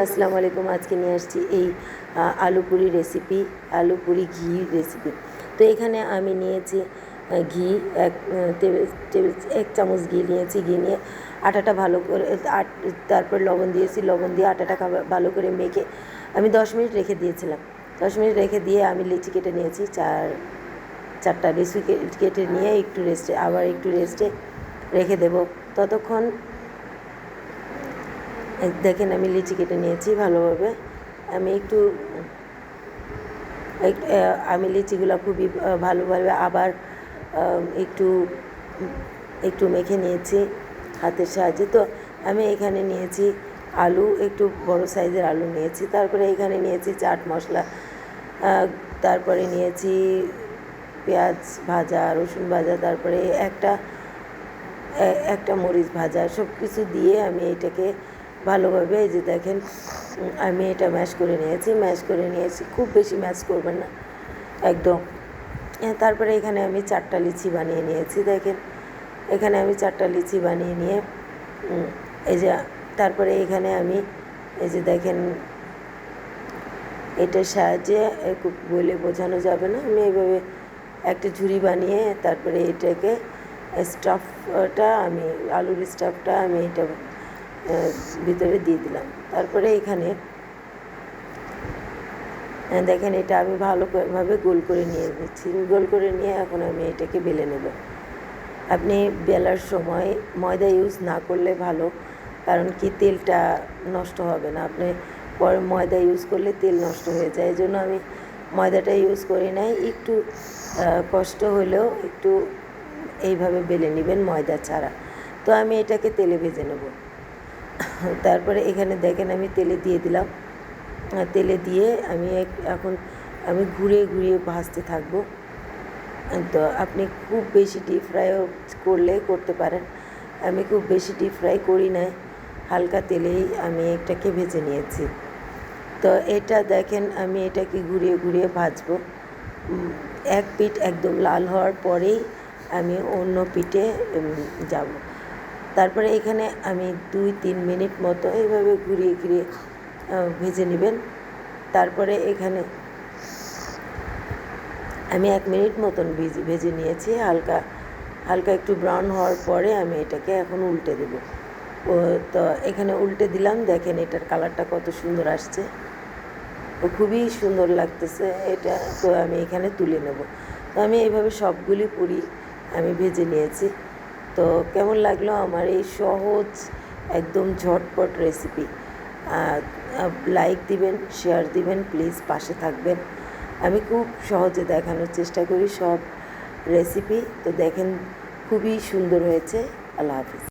আসসালামু আলাইকুম। আজকে নিয়ে আসছি এই আলু পুরি রেসিপি, আলু পুরি ঘি রেসিপি। তো এখানে আমি নিয়েছি ঘি এক চামচ ঘি নিয়েছি। ঘি নিয়ে আটাটা ভালো করে তারপর লবণ দিয়েছি। লবণ দিয়ে আটাটা ভালো করে মেখে আমি 10 মিনিট রেখে দিয়েছিলাম। 10 মিনিট রেখে দিয়ে আমি লিচি কেটে নিয়েছি। চারটা লিচি কেটে নিয়ে আবার একটু রেস্টে রেখে দেব। ততক্ষণ দেখেন আমি লিচি কেটে নিয়েছি ভালোভাবে। আমি লিচিগুলো খুবই ভালোভাবে আবার একটু একটু মেখে নিয়েছি হাতের সাহায্যে। তো আমি এখানে নিয়েছি আলু, একটু বড় সাইজের আলু নিয়েছি। তারপরে এখানে নিয়েছি চাট মশলা, তারপরে নিয়েছি পেঁয়াজ ভাজা, রসুন ভাজা, তারপরে একটা মরিচ ভাজা। সব কিছু দিয়ে আমি এটাকে ভালোভাবে, এই যে দেখেন আমি এটা ম্যাশ করে নিয়েছি। খুব বেশি ম্যাশ করবেন না একদম। তারপরে এখানে আমি 4টা লিচি বানিয়ে নিয়েছি। দেখেন এখানে আমি 4টা লিচি বানিয়ে নিয়ে এই যে তারপরে এখানে আমি এই যে দেখেন এটার সাহায্যে বলে বোঝানো যাবে না, আমি এইভাবে একটা ঝুড়ি বানিয়ে তারপরে এটাকে আমি আলুর স্টাফটা আমি এটা ভিতরে দিয়ে দিলাম। তারপরে এখানে দেখেন এটা আমি ভালোভাবে গোল করে নিয়ে নিচ্ছি। গোল করে নিয়ে এখন আমি এটাকে বেলে নেব। আপনি বেলার সময় ময়দা ইউজ না করলে ভালো, কারণ কি তেলটা নষ্ট হবে না। আপনি পরে ময়দা ইউজ করলে তেল নষ্ট হয়ে যায়, এই জন্য আমি ময়দাটা ইউজ করি নাই। একটু কষ্ট হলেও একটু এইভাবে বেলে নেবেন ময়দা ছাড়া। তো আমি এটাকে তেলে ভেজে নেব। তারপরে এখানে দেখেন আমি তেলে দিয়ে দিলাম। তেলে দিয়ে এখন আমি ঘুরিয়ে ভাজতে থাকবো। তো আপনি খুব বেশি ডিপ ফ্রাইও করতে পারেন। আমি খুব বেশি ডিপ ফ্রাই করি নাই, হালকা তেলেই আমি এটাকে ভেজে নিয়েছি। তো এটা দেখেন আমি এটাকে ঘুরিয়ে ভাজবো। এক পিঠ একদম লাল হওয়ার পরেই আমি অন্য পিঠে যাব। তারপরে এখানে আমি 2-3 মিনিট মতো এইভাবে ঘুরিয়ে ভেজে নেবেন। তারপরে এখানে আমি 1 মিনিট মতন ভেজে নিয়েছি। হালকা একটু ব্রাউন হওয়ার পরে আমি এটাকে এখন উল্টে দেব। তো এখানে উল্টে দিলাম। দেখেন এটার কালারটা কত সুন্দর আসছে, খুবই সুন্দর লাগতেছে এটা। তো আমি এখানে তুলে নেব। তো আমি এইভাবে সবগুলি পুরি আমি ভেজে নিয়েছি। তো কেমন লাগলো আমার এই সহজ একদম ঝটপট রেসিপি? লাইক দিবেন, শেয়ার দিবেন, প্লিজ পাশে থাকবেন। আমি খুব সহজে দেখানোর চেষ্টা করি সব রেসিপি। তো দেখেন খুবই সুন্দর হয়েছে। আল্লাহ হাফিজ।